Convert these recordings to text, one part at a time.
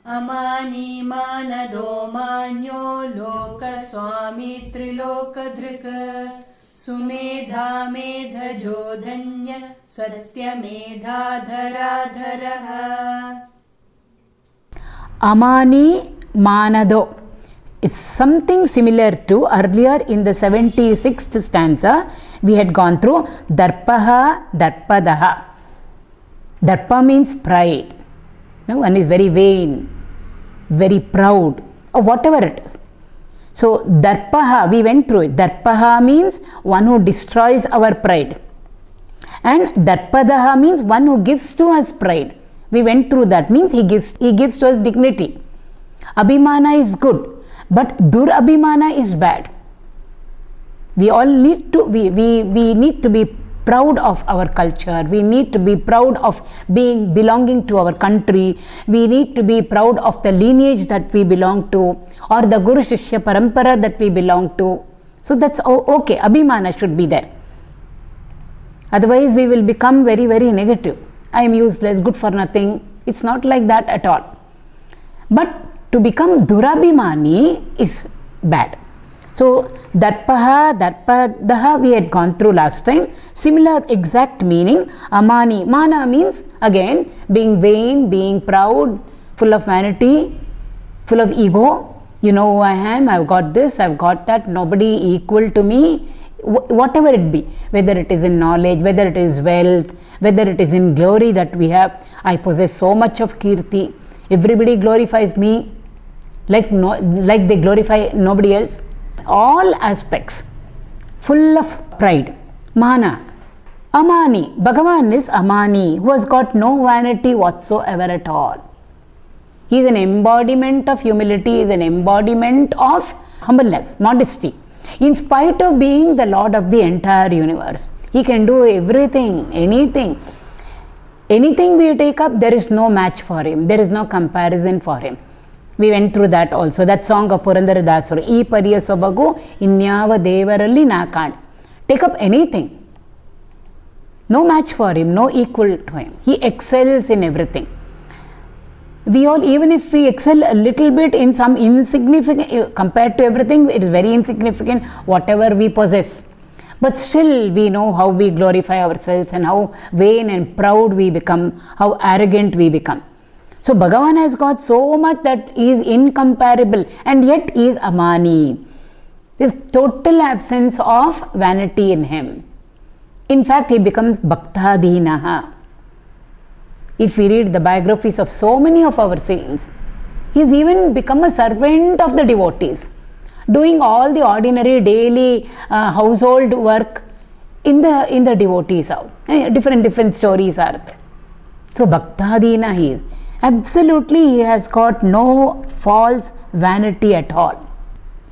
amānī mānadō mānyō lōkasvāmī trilōkadhṛt sumēdhā mēdhajō dhanyaḥ satyamēdhā dharādharaḥ. amānī mānadō. It's something similar to earlier in the 76th stanza we had gone through darpaha darpadaha. Darpa means pride. No, one is very vain, very proud, or whatever it is. So darpaha, we went through it. Darpaha means one who destroys our pride, and darpadaha means one who gives to us pride. We went through that, means he gives to us dignity. Abhimana is good, but durabhimana is bad. We all need to we need to be proud of our culture. We need to be proud of belonging to our country. We need to be proud of the lineage that we belong to, or the Guru Shishya Parampara that we belong to. So that's okay. Abhimana should be there. Otherwise we will become very, very negative. I am useless, good for nothing. It's not like that at all. But to become durabhimani is bad. So darpaha, darpadaha we had gone through last time. Similar exact meaning. Amānī. Mana means again being vain, being proud, full of vanity, full of ego. You know who I am, I've got this, I've got that, nobody equal to me. Whatever it be, whether it is in knowledge, whether it is wealth, whether it is in glory that we have. I possess so much of kirti. Everybody glorifies me like they glorify nobody else. All aspects full of pride. Mana. Amānī. Bhagavan is amānī, who has got no vanity whatsoever at all. He is an embodiment of humility, he is an embodiment of humbleness, modesty. In spite of being the Lord of the entire universe, he can do everything, anything. Anything we take up, there is no match for him, there is no comparison for him. We went through that also, that song of Purandara Dasuru. E pariya sobagu inyava devaralli nakan. Take up anything. No match for him, no equal to him. He excels in everything. We all, even if we excel a little bit in some insignificant, compared to everything, it is very insignificant, whatever we possess. But still we know how we glorify ourselves and how vain and proud we become, how arrogant we become. So Bhagavan has got so much that is incomparable, and yet he is amānī. There is total absence of vanity in him. In fact, he becomes bhaktādhīnaha. If we read the biographies of so many of our saints, he has even become a servant of the devotees, doing all the ordinary daily household work in the devotees' house. Different stories are there. So bhaktādhīna he is. Absolutely, he has got no false vanity at all,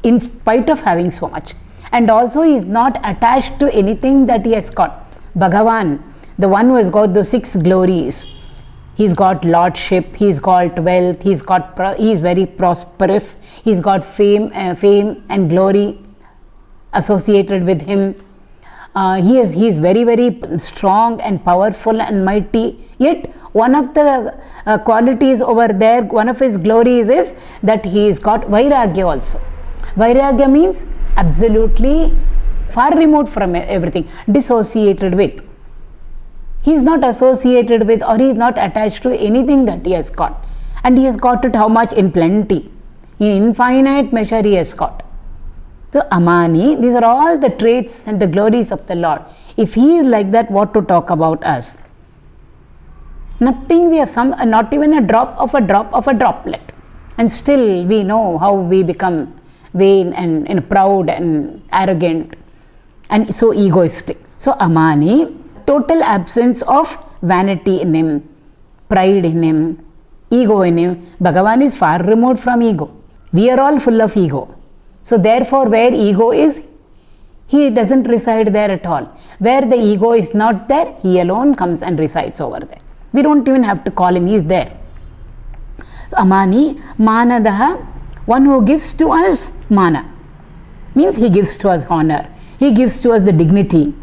in spite of having so much. And also he is not attached to anything that he has got. Bhagavan, the one who has got those 6 glories, he's got lordship, he's got wealth, he is very prosperous, he's got fame and glory associated with him. He is very, very strong and powerful and mighty. Yet one of the qualities over there, one of his glories is that he has got vairagya also. Vairagya means absolutely far removed from everything, dissociated with. He is not associated with, or he is not attached to anything that he has got. And he has got it how much? In plenty. In infinite measure he has got. So amānī, these are all the traits and the glories of the Lord. If he is like that, what to talk about us? Nothing, we have not even a drop of a droplet. And still we know how we become vain and proud and arrogant and so egoistic. So amānī, total absence of vanity in him, pride in him, ego in him. Bhagavan is far removed from ego. We are all full of ego. So therefore, where ego is, he doesn't reside there at all. Where the ego is not there, he alone comes and resides over there. We don't even have to call him, he is there. So, amānī, mānadāh, one who gives to us mana, means he gives to us honor, he gives to us the dignity.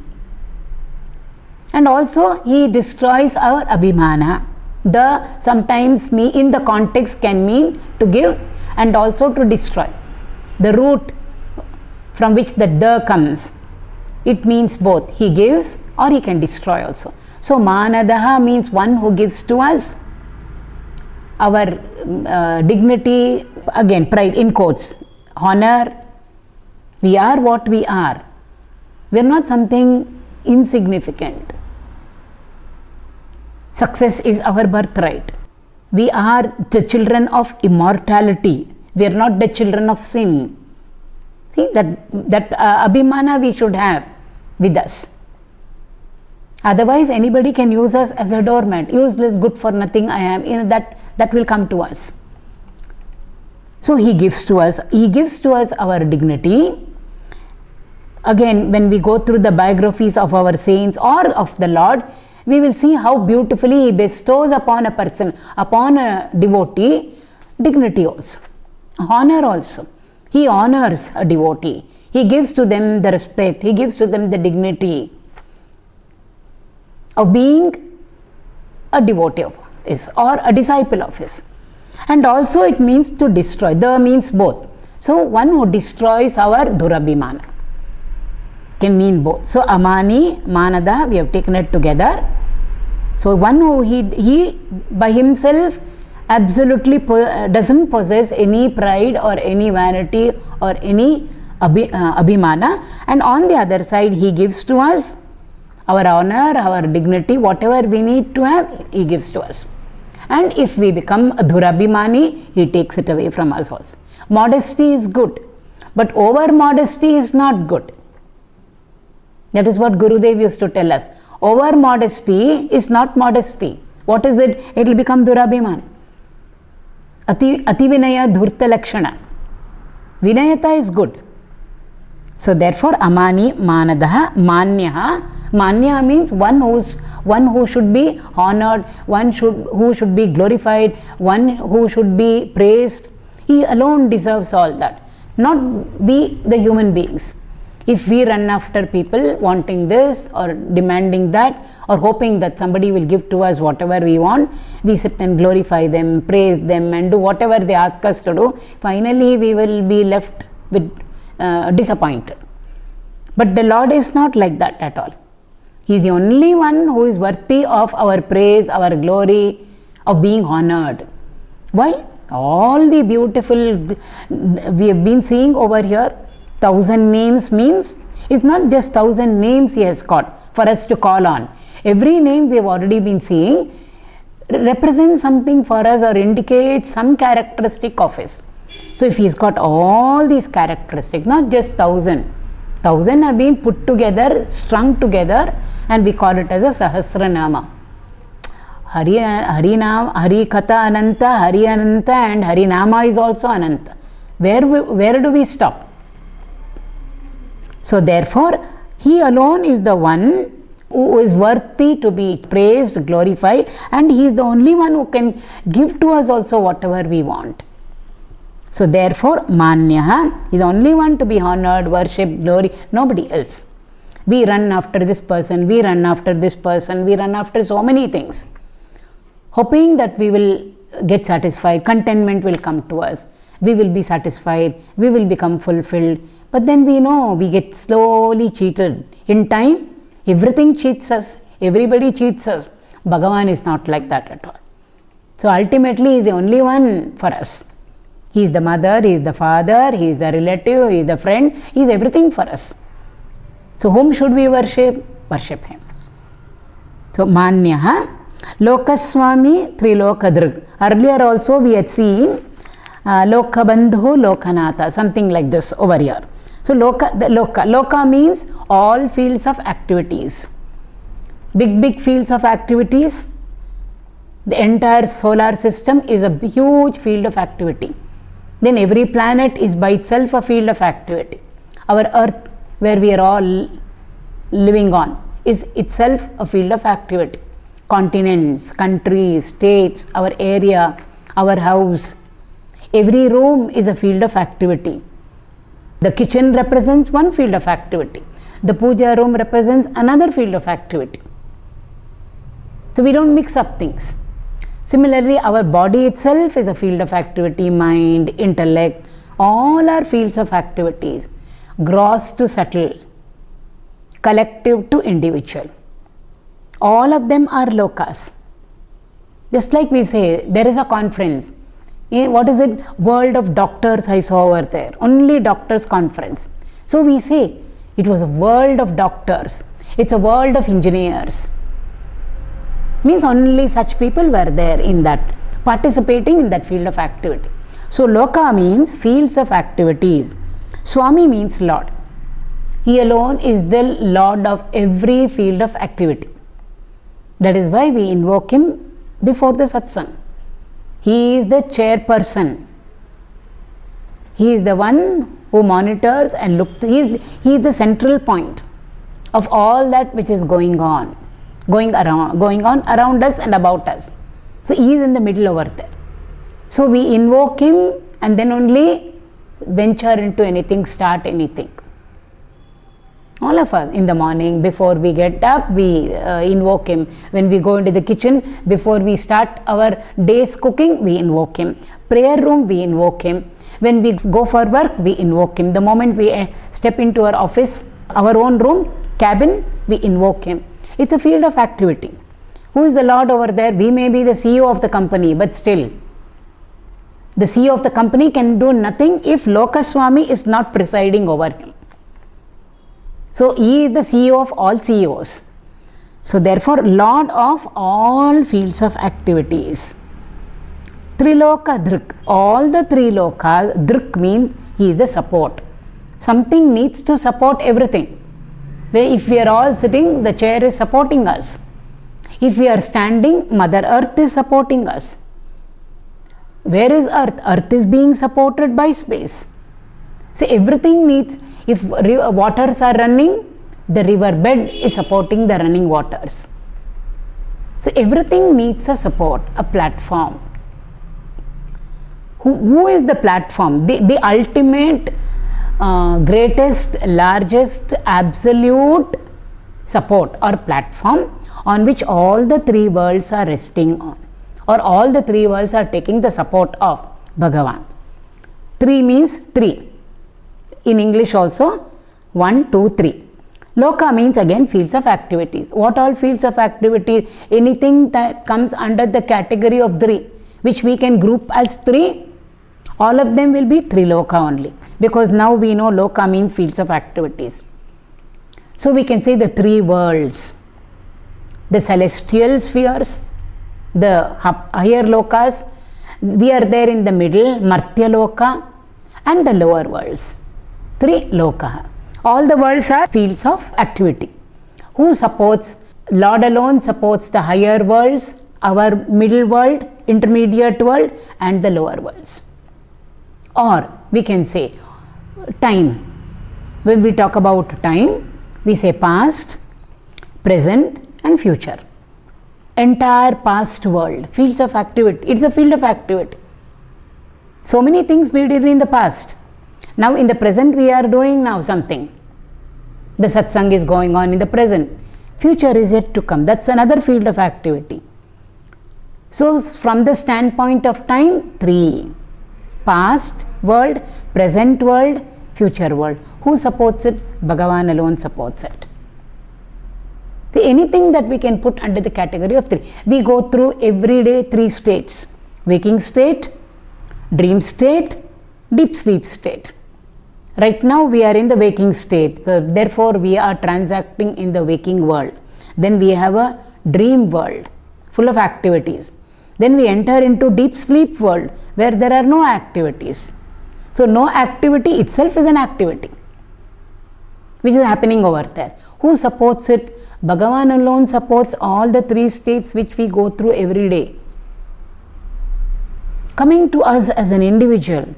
And also he destroys our abhimana, The sometimes in the context can mean to give and also to destroy. The root from which the comes, it means both. He gives or he can destroy also. So mānadāh means one who gives to us our dignity, again pride in quotes, honor. We are what we are. We are not something insignificant. Success is our birthright. We are the children of immortality. We are not the children of sin. See, that abhimana we should have with us. Otherwise, anybody can use us as a doormat. Useless, good for nothing I am. That will come to us. So he gives to us. He gives to us our dignity. Again, when we go through the biographies of our saints or of the Lord, we will see how beautifully he bestows upon a person, upon a devotee, dignity also, honor also. He honors a devotee. He gives to them the respect. He gives to them the dignity of being a devotee of his or a disciple of his. And also it means to destroy. The means both. So one who destroys our durabhimana can mean both. So amānī, mānadāh, we have taken it together. So one who he by himself absolutely doesn't possess any pride or any vanity or any abhimana, and on the other side he gives to us our honor, our dignity, whatever we need to have, he gives to us. And if we become a durabhimani, he takes it away from us also. Modesty is good, but over modesty is not good. That is what Gurudev used to tell us. Over modesty is not modesty. What is it? It will become durabhiman. Ati vinaya dhurta lakshana. Vinayata is good. So therefore, amānī, mānadāh, mānyāh. Mānyāh means one who should be honored, who should be glorified, one who should be praised. He alone deserves all that, not we the human beings. If we run after people wanting this or demanding that or hoping that somebody will give to us whatever we want, we sit and glorify them, praise them and do whatever they ask us to do, finally we will be left with disappointed. But the Lord is not like that at all. He is the only one who is worthy of our praise, our glory, of being honored. Why? All the beautiful we have been seeing over here, 1,000 names means it's not just 1,000 names he has got for us to call on. Every name we have already been seeing represents something for us or indicates some characteristic of his. So if he's got all these characteristics, not just 1,000, 1,000 have been put together, strung together, and we call it as a Sahasranama. Hari Katha Ananta, Hari Ananta, and Harinama is also Ananta. Where do we stop? So therefore, he alone is the one who is worthy to be praised, glorified, and he is the only one who can give to us also whatever we want. So therefore, Mānyāh is the only one to be honored, worshipped, glory, nobody else. We run after this person, we run after this person, we run after so many things, hoping that we will get satisfied, contentment will come to us, we will be satisfied, we will become fulfilled. But then we know we get slowly cheated. In time, everything cheats us, everybody cheats us. Bhagavan is not like that at all. So ultimately, he is the only one for us. He is the mother, he is the father, he is the relative, he is the friend, he is everything for us. So whom should we worship? Worship him. So Mānyāh, lōkasvāmī trilōkadhṛt. Earlier also we had seen lokabandhu, lokanatha, something like this over here. So loka means all fields of activities. Big fields of activities. The entire solar system is a huge field of activity. Then every planet is by itself a field of activity. Our earth, where we are all living on, is itself a field of activity. Continents, countries, states, our area, our house. Every room is a field of activity. The kitchen represents one field of activity. The puja room represents another field of activity. So we don't mix up things. Similarly, our body itself is a field of activity, mind, intellect, all are fields of activities, gross to subtle, collective to individual. All of them are lokas. Just like we say, there is a conference. What is it? World of doctors I saw over there. Only doctors conference. So we say, it was a world of doctors. It's a world of engineers. Means only such people were there in that, participating in that field of activity. So loka means fields of activities. Swami means Lord. He alone is the Lord of every field of activity. That is why we invoke him before the satsang. He is the chairperson. He is the one who monitors and looks. He is the central point of all that which is going on around us and about us. So he is in the middle over there. So we invoke him and then only venture into anything, start anything. All of us in the morning, before we get up, we invoke him. When we go into the kitchen, before we start our day's cooking, we invoke him. Prayer room, we invoke him. When we go for work, we invoke him. The moment we step into our office, our own room, cabin, we invoke him. It's a field of activity. Who is the Lord over there? We may be the CEO of the company, but still, the CEO of the company can do nothing if lōkasvāmī is not presiding over him. So he is the CEO of all CEOs. So therefore, Lord of all fields of activities. Trilōkadhṛt, all the three lokas. Dhṛk means he is the support. Something needs to support everything. If we are all sitting, the chair is supporting us. If we are standing, Mother Earth is supporting us. Where is Earth? Earth is being supported by space. So everything needs, if waters are running, the river bed is supporting the running waters. So everything needs a support, a platform. Who is the platform? The ultimate, greatest, largest, absolute support or platform on which all the three worlds are resting on, or all the three worlds are taking the support of Bhagavan. Three means three. In English also, 1, 2, 3. Loka means again fields of activities. What all fields of activity? Anything that comes under the category of three, which we can group as three, all of them will be triloka only. Because now we know loka means fields of activities. So we can say the three worlds. The celestial spheres, the higher lokas, we are there in the middle, Martya Loka, and the lower worlds. Three loka. All the worlds are fields of activity. Who supports? Lord alone supports the higher worlds, our middle world, intermediate world, and the lower worlds. Or we can say time. When we talk about time, we say past, present, and future. Entire past world, fields of activity. It's a field of activity. So many things we did in the past. Now in the present we are doing now something. The satsang is going on in the present. Future is yet to come. That's another field of activity. So from the standpoint of time, three. Past world, present world, future world. Who supports it? Bhagavan alone supports it. So anything that we can put under the category of three. We go through every day three states. Waking state, dream state, deep sleep state. Right now we are in the waking state, so therefore we are transacting in the waking world. Then we have a dream world full of activities. Then we enter into deep sleep world where there are no activities. So no activity itself is an activity which is happening over there. Who supports it? Bhagavan alone supports all the three states which we go through every day. Coming to us as an individual,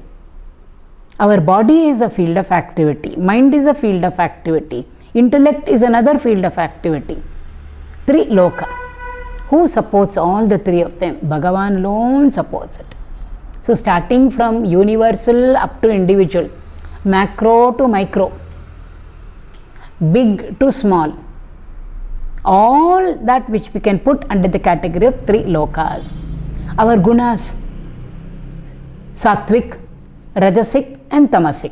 our body is a field of activity, mind is a field of activity, intellect is another field of activity. Three loka. Who supports all the three of them? Bhagavan alone supports it. So starting from universal up to individual, macro to micro, big to small, all that which we can put under the category of three lokas. our gunas, sattvic, rajasic and tamasic.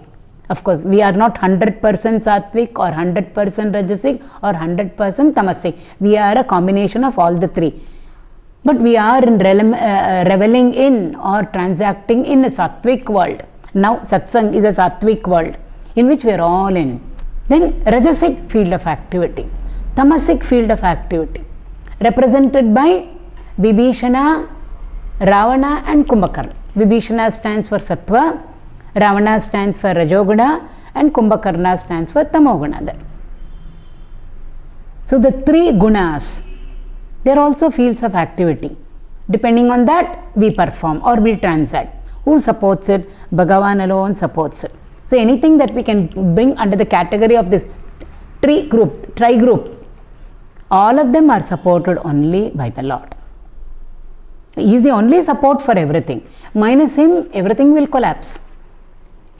Of course, we are not 100% sattvic or 100% rajasic or 100% tamasic. We are a combination of all the three. But we are in reveling in or transacting in a sattvic world. Now, satsang is a sattvic world in which we are all in. Then, rajasic field of activity, tamasic field of activity, represented by Vibhishana, Ravana and Kumbhakarna. Vibhishana stands for sattva, Ravana stands for rajoguna and Kumbhakarna stands for tamoguna. So, the three gunas, they are also fields of activity. Depending on that, we perform or we transact. Who supports it? Bhagavan alone supports it. So, anything that we can bring under the category of this tri-group, all of them are supported only by the Lord. He is the only support for everything. Minus him, everything will collapse.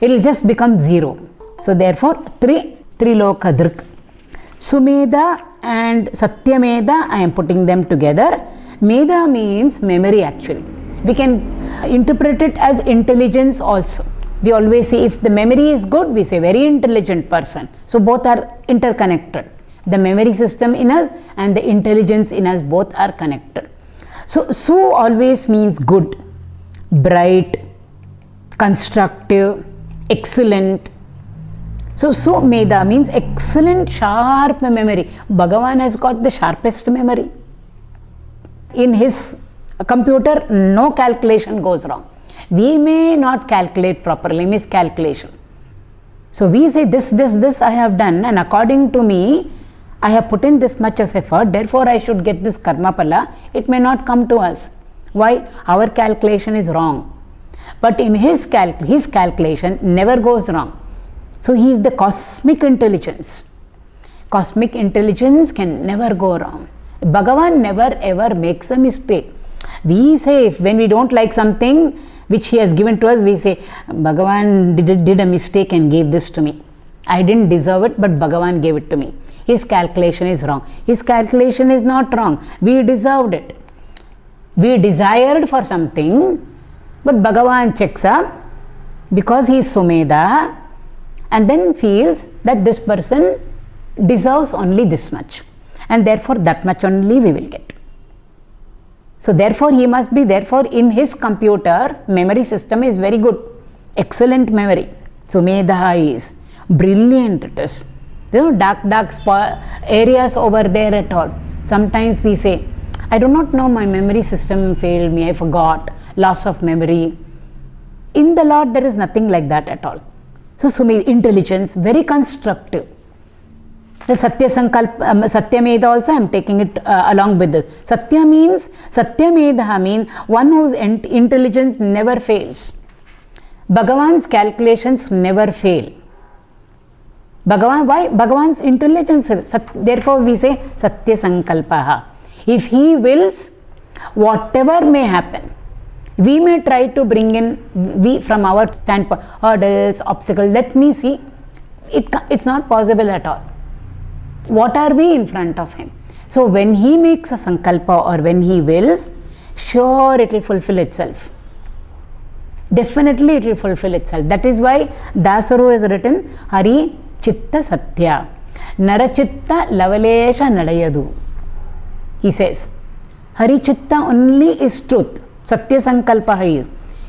It will just become zero. So, therefore, trilōkadhṛt. Sumēdhā and satyamēdhā, I am putting them together. Medha means memory actually. We can interpret it as intelligence also. We always say if the memory is good, we say very intelligent person. So both are interconnected. The memory system in us and the intelligence in us both are connected. So Su always means good, bright, constructive, excellent. So sumēdhā means excellent, sharp memory. Bhagavan has got the sharpest memory. In his computer, no calculation goes wrong. We may not calculate properly, miscalculation. So we say this I have done, and according to me, I have put in this much of effort, therefore I should get this karma phala. It may not come to us. Why? Our calculation is wrong. But in his calculation never goes wrong. So he is the cosmic intelligence. Cosmic intelligence can never go wrong. Bhagavan never ever makes a mistake. We say when we don't like something which he has given to us, we say Bhagavan did a mistake and gave this to me. I didn't deserve it, but Bhagavan gave it to me. His calculation is wrong. His calculation is not wrong. We deserved it. We desired for something, but Bhagavan checks up because he is sumēdhā and then feels that this person deserves only this much, and therefore that much only we will get. So therefore he must be, therefore in his computer memory system is very good, excellent memory. Sumēdhā is brilliant. It is. There are dark areas over there at all. Sometimes we say, I do not know, my memory system failed me, I forgot, loss of memory. In the Lord there is nothing like that at all. So intelligence, very constructive. The satyamēdhā also I am taking it along with this. Satyamēdhā means one whose intelligence never fails. Bhagavan's calculations never fail. Bhagavan, why? Bhagavan's intelligence. Therefore we say satya sankalpaha. If he wills, whatever may happen, we may try to bring in, from our standpoint, hurdles, obstacles, let me see. It's not possible at all. What are we in front of him? So when he makes a sankalpa or when he wills, sure it will fulfill itself. Definitely it will fulfill itself. That is why Dasaru has written Hari Chitta Satya Narachitta Lavalesha Nadayadu. He says Hari Chitta only is truth. Satya Sankalpa is.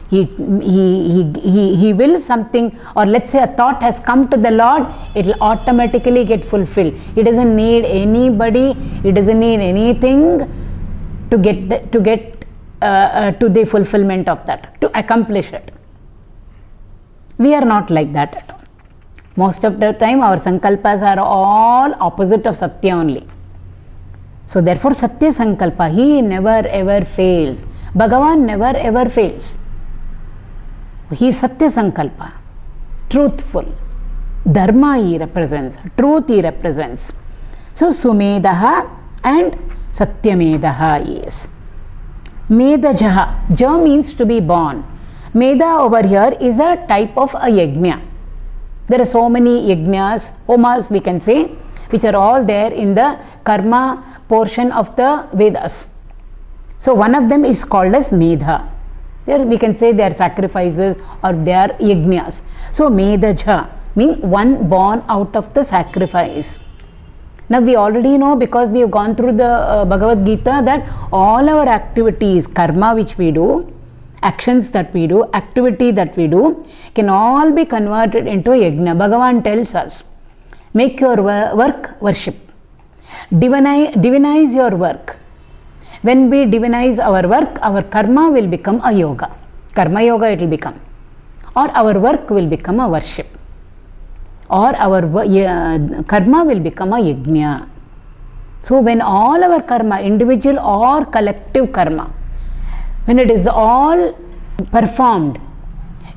He wills something, or let's say a thought has come to the Lord, it will automatically get fulfilled. He doesn't need anybody, he doesn't need anything to get to the fulfillment of that, to accomplish it. We are not like that at all. Most of the time our sankalpas are all opposite of Satya only. So therefore Satya Sankalpa, he never ever fails. Bhagavan never ever fails. He is Satya Sankalpa, truthful. Dharma he represents, truth he represents. So sumēdhā and satyamēdhā is. Mēdhajō, ja means to be born. Medha over here is a type of a yajna. There are so many yajnas, homas we can say, which are all there in the karma portion of the Vedas. So one of them is called as mēdhā. There we can say they are sacrifices or they are yajnas. So mēdhajā means one born out of the sacrifice. Now we already know, because we have gone through the Bhagavad Gita, that all our activities, karma which we do, actions that we do, activity that we do, can all be converted into yajna. Bhagavan tells us, make your work worship. Divinize your work. When we divinize our work, our karma will become a yoga. Karma yoga it will become. Or our work will become a worship. Or our karma will become a yajna. So when all our karma, individual or collective karma, when it is all performed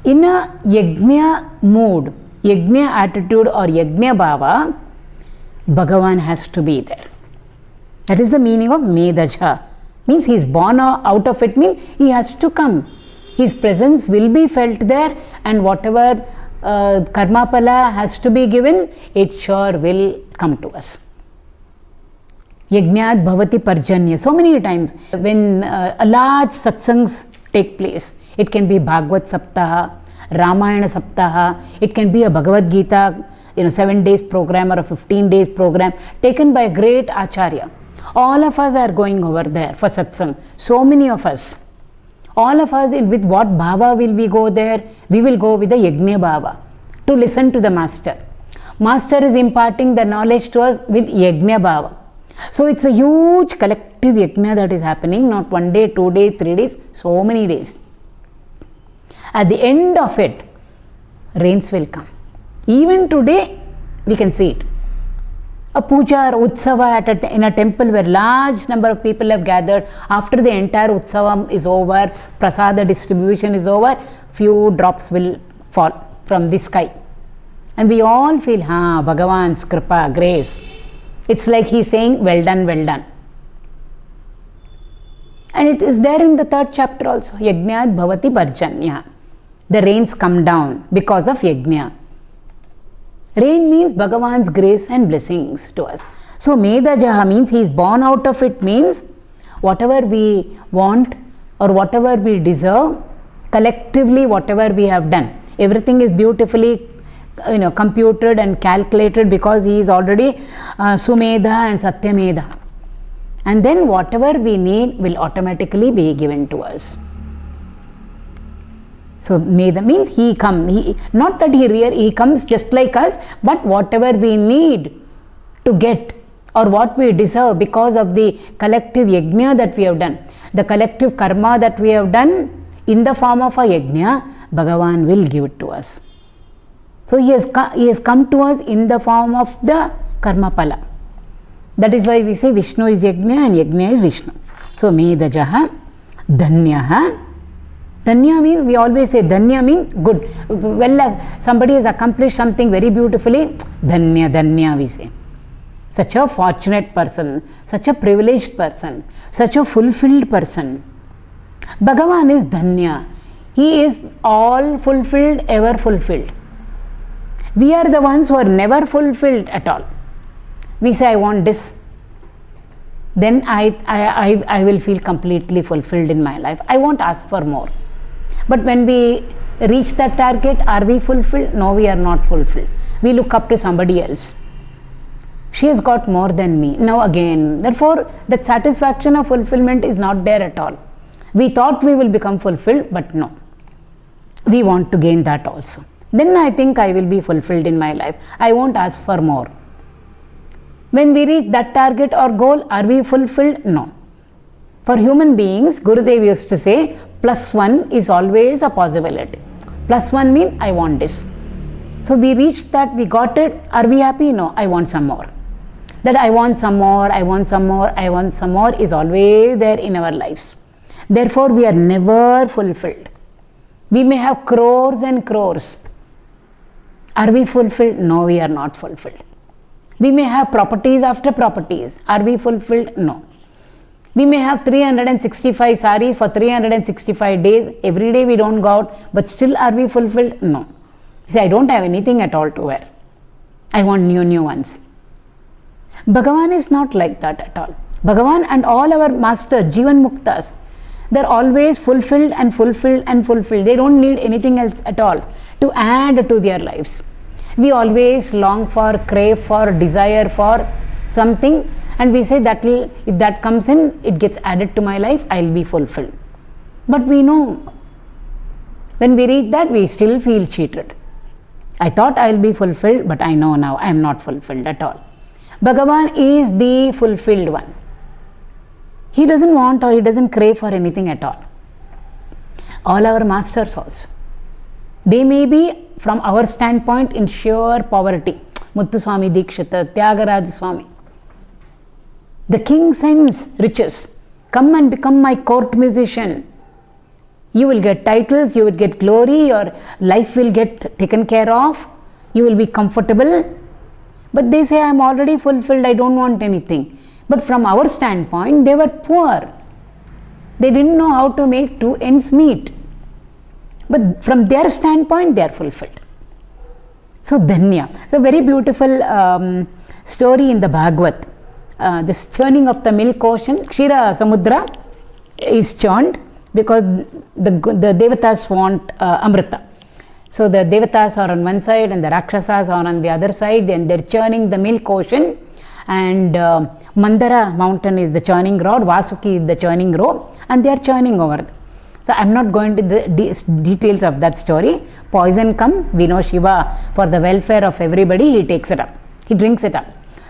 in a yajna mood, yajna attitude or yajna bhava, Bhagavan has to be there. That is the meaning of mēdhajā. Means he is born out of it, means he has to come. His presence will be felt there, and whatever karma pala has to be given, it sure will come to us. Yajnat bhavati parjanya. So many times when a large satsangs take place, it can be Bhagavad Saptaha, Ramayana Saptaha, it can be a Bhagavad Gita, 7 days program or a 15 days program taken by a great Acharya. All of us are going over there for satsang. So many of us. All of us, with what bhava will we go there? We will go with the yajna bhava to listen to the master. Master is imparting the knowledge to us with yajna bhava. So it's a huge collective yajna that is happening, not 1 day, 2 days, 3 days, so many days. At the end of it, rains will come. Even today, we can see it. A puja or utsava in a temple where large number of people have gathered. After the entire utsava is over, prasada distribution is over, few drops will fall from the sky. And we all feel, Bhagavan's kripa, grace. It's like he's saying, well done, well done. And it is there in the 3rd chapter also. Yajnat bhavati parjanya. The rains come down because of yajna. Rain means Bhagavan's grace and blessings to us. So mēdhajā means he is born out of it, means whatever we want or whatever we deserve, collectively whatever we have done, everything is beautifully computed and calculated, because he is already sumēdhā and satyamēdhā. And then whatever we need will automatically be given to us. So Medha means he comes, not that he comes just like us, but whatever we need to get or what we deserve because of the collective yajna that we have done, the collective karma that we have done in the form of a yajna, Bhagavan will give it to us. So he has come to us in the form of the karma pala. That is why we say Vishnu is yajna and yajna is Vishnu. So mēdhajā, dhanyaḥ. Dhanyaḥ means, we always say dhanya means good. Well, somebody has accomplished something very beautifully, dhanya we say. Such a fortunate person, such a privileged person, such a fulfilled person. Bhagavan is dhanya. He is all fulfilled, ever fulfilled. We are the ones who are never fulfilled at all. We say, I want this. Then I will feel completely fulfilled in my life. I won't ask for more. But when we reach that target, are we fulfilled? No, we are not fulfilled. We look up to somebody else. She has got more than me. Now again, therefore, that satisfaction of fulfillment is not there at all. We thought we will become fulfilled, but no. We want to gain that also. Then I think I will be fulfilled in my life. I won't ask for more. When we reach that target or goal, are we fulfilled? No. For human beings, Gurudev used to say, +1 is always a possibility. +1 means I want this. So we reached that, we got it. Are we happy? No, I want some more. That I want some more, I want some more, I want some more is always there in our lives. Therefore, we are never fulfilled. We may have crores and crores. Are we fulfilled? No, we are not fulfilled. We may have properties after properties. Are we fulfilled? No. We may have 365 saris for 365 days. Every day we don't go out, but still are we fulfilled? No. See, I don't have anything at all to wear. I want new ones. Bhagavan is not like that at all. Bhagavan and all our masters, Jivan Muktas, they're always fulfilled and fulfilled and fulfilled. They don't need anything else at all to add to their lives. We always long for, crave for, desire for something, and we say that if that comes in, it gets added to my life, I'll be fulfilled. But we know, when we read that, we still feel cheated. I thought I'll be fulfilled, but I know now I am not fulfilled at all. Bhagavan is the fulfilled one. He doesn't want or he doesn't crave for anything at all. All our masters also. They may be, from our standpoint, in sheer poverty. Muthuswami Dikshita, Tyagaraja Swami. The king sends riches. Come and become my court musician. You will get titles, you will get glory, your life will get taken care of, you will be comfortable. But they say, I am already fulfilled, I don't want anything. But from our standpoint, they were poor. They didn't know how to make two ends meet. But from their standpoint, they are fulfilled. So, dhanyaḥ. It's a very beautiful story in the Bhagavad. This churning of the milk ocean, Kshira Samudra is churned because the Devatas want Amrita. So, the Devatas are on one side and the Rakshasas are on the other side, and they are churning the milk ocean. And Mandara mountain is the churning rod, Vasuki is the churning row, and they are churning over there. So, I am not going to the details of that story. Poison comes, we know Shiva, for the welfare of everybody, he takes it up, he drinks it up.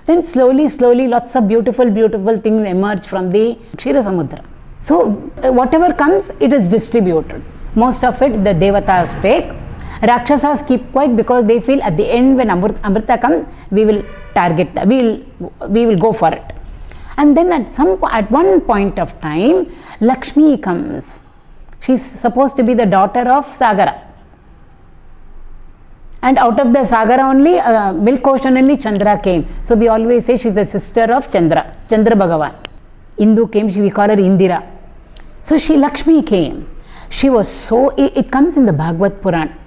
Then slowly, lots of beautiful things emerge from the Kshira Samudra. So, whatever comes, it is distributed. Most of it, the Devatas take. Rakshasas keep quiet because they feel at the end when Amrita comes, we will target that, we will go for it. And then at one point of time, Lakshmi comes. She is supposed to be the daughter of Sagara. And out of the Sagara only, milk ocean only, Chandra came. So we always say she is the sister of Chandra Bhagavan. Indu came, we call her Indira. So Lakshmi came. She was so, it comes in the Bhagavad Purana.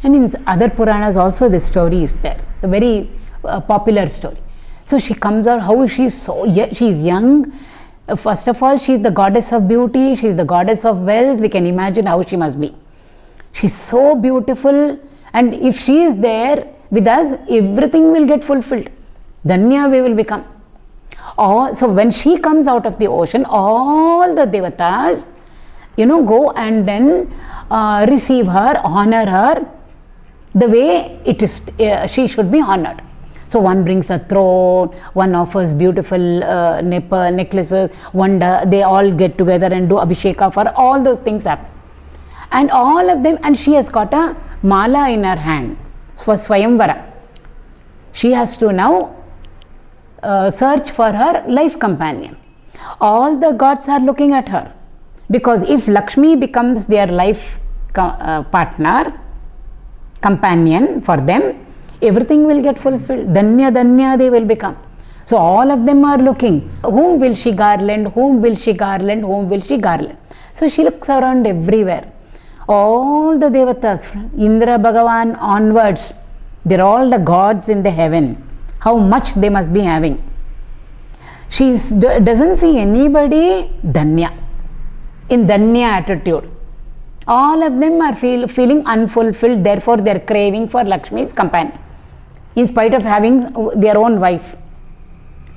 And in other Puranas also this story is there. The very popular story. So she comes out, how is she so, she is young. First of all, she is the goddess of beauty, she is the goddess of wealth. We can imagine how she must be. She is so beautiful, and if she is there with us, everything will get fulfilled. Dhanyaḥ we will become. So when she comes out of the ocean, all the Devatas, go and then receive her, honor her, the way it is, she should be honored. So one brings a throne, one offers beautiful necklaces, they all get together and do abhisheka for all those things happen. And all of them, and she has got a mala in her hand for Swayamvara. She has to now search for her life companion. All the gods are looking at her, because if Lakshmi becomes their life partner, companion for them, everything will get fulfilled. Dhanyaḥ they will become. So all of them are looking, whom will she garland, whom will she garland, whom will she garland. So she looks around everywhere. All the Devatas, Indra Bhagavan onwards, they are all the gods in the heaven. How much they must be having. She doesn't see anybody dhanyaḥ, in dhanyaḥ attitude. All of them are feeling unfulfilled, therefore they are craving for Lakshmi's companion, in spite of having their own wife.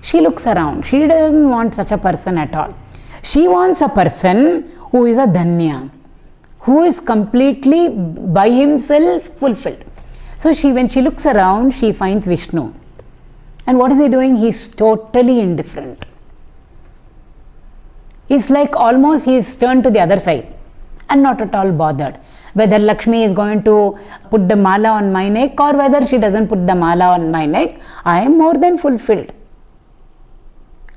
She looks around, she doesn't want such a person at all. She wants a person who is a dhanyaḥ, who is completely by himself fulfilled. So when she looks around, she finds Vishnu. And what is he doing? He is totally indifferent. It's like almost he is turned to the other side and not at all bothered. Whether Lakshmi is going to put the mala on my neck or whether she doesn't put the mala on my neck, I am more than fulfilled.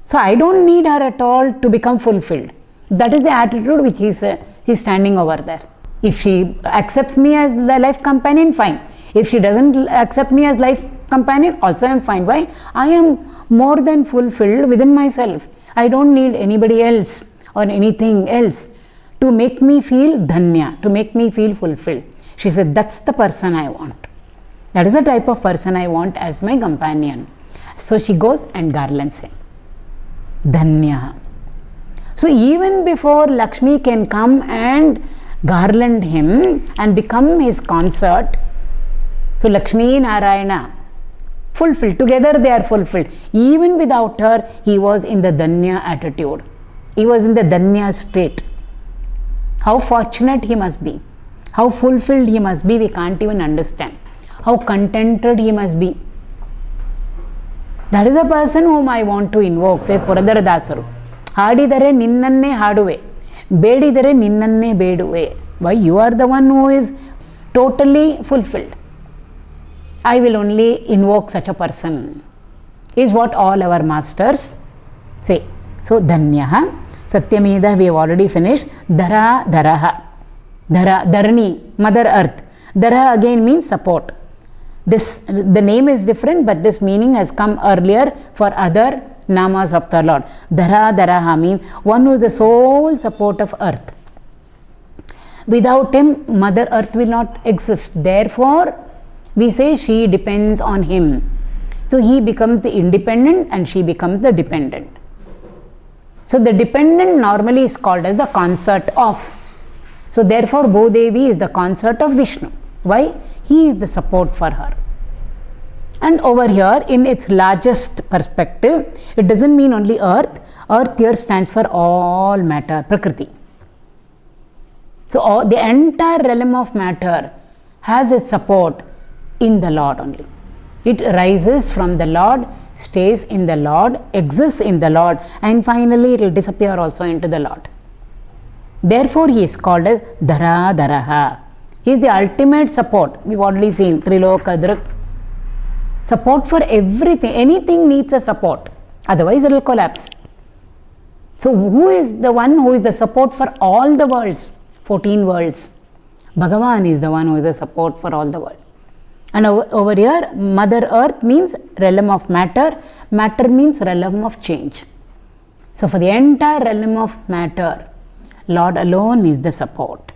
So I don't need her at all to become fulfilled. That is the attitude which he is standing over there. If she accepts me as the life companion, fine. If she doesn't accept me as life companion, also I am fine. Why? I am more than fulfilled within myself. I don't need anybody else or anything else to make me feel dhanyaḥ, to make me feel fulfilled. She said, that's the person I want. That is the type of person I want as my companion. So she goes and garlands him. dhanyaḥ. So even before Lakshmi can come and garland him and become his consort, so Lakshmi, Narayana, fulfilled. Together they are fulfilled. Even without her, he was in the dhanyaḥ attitude. He was in the dhanyaḥ state. How fortunate he must be. How fulfilled he must be, we can't even understand. How contented he must be. That is the person whom I want to invoke, says Purandara Dasaru. Hadidare ninnanne haduve, bedidare ninnanne beduve. Why? You are the one who is totally fulfilled. I will only invoke such a person, is what all our masters say. So, dhanyaḥ, satyamēdhā we have already finished. Dharādharaḥ, dharani, mother earth. Dhara again means support. The name is different, but this meaning has come earlier for other namas of the Lord. Dharādharaḥ means one who is the sole support of earth. Without him, Mother Earth will not exist. Therefore, we say she depends on him. So he becomes the independent and she becomes the dependent. So the dependent normally is called as the consort of. So therefore, Bhudevi is the consort of Vishnu. Why? He is the support for her. And over here, in its largest perspective, it doesn't mean only earth. Earth here stands for all matter, Prakriti. So the entire realm of matter has its support in the Lord only. It rises from the Lord, stays in the Lord, exists in the Lord, and finally it will disappear also into the Lord. Therefore, he is called as dharādharaḥ. He is the ultimate support. We've already seen trilōkadhṛt. Support for everything. Anything needs a support. Otherwise, it will collapse. So, who is the one who is the support for all the worlds? 14 worlds. Bhagavan is the one who is the support for all the world. And over here, Mother Earth means realm of matter. Matter means realm of change. So, for the entire realm of matter, Lord alone is the support.